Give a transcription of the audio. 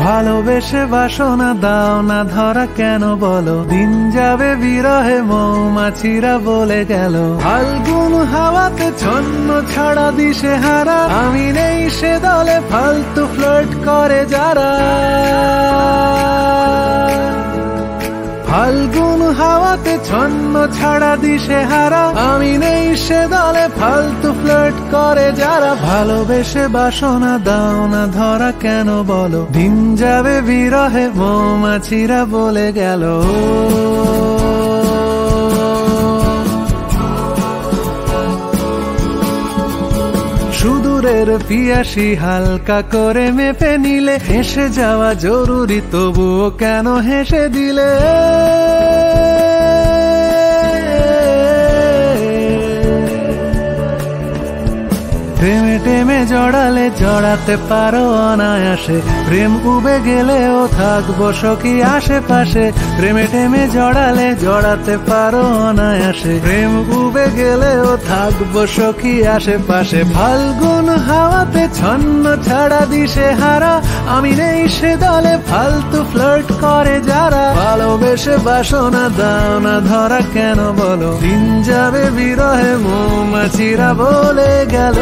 ভালোবেসে বাসনা দাও না ধরা কেন বলো, দিন যাবে বিরহে মৌমাছিরা বলে গেল। ফাল্গুন হাওয়াতে ছন্ন ছাড়া দিশে হারা, আমি নেই সে দলে ফালতু ফ্লার্ট করে যারা। ফাল্গুন হাওয়াতে ছন্ন ছাড়া দিশে হারা, আমি নেই সে দলে ফালতু ফ্লার্ট করে যারা। ভালোবেসে বাসনা দাও না ধরা কেন বলো, দিন যাবে বিরহে মৌমাছিরা বলে গেল। সুদূরের পিয়াসী হালকা করে মেপে নিলে, হেসে যাওয়া জরুরি তবুও কেন হেসে দিলে। প্রেমে টেমে জড়ালে জড়াতে পারো অনায়াসে, প্রেম উবে গেলেও থাকবো সখী আশেপাশে। প্রেমে টেমে জড়ালে জড়াতে পারো অনায়াসে, প্রেম উবে গেলেও থাকবো সখী আশেপাশে। ফাল্গুন হাওয়াতে ছন্ন ছাড়া দিশে হারা, আমি নেই সে দলে ফালতু ফ্লার্ট করে যারা। ভালোবেসে বাসনা দাও না ধরা কেন বলো, দিন যাবে বিরহে মৌমাছিরা বলে গেল।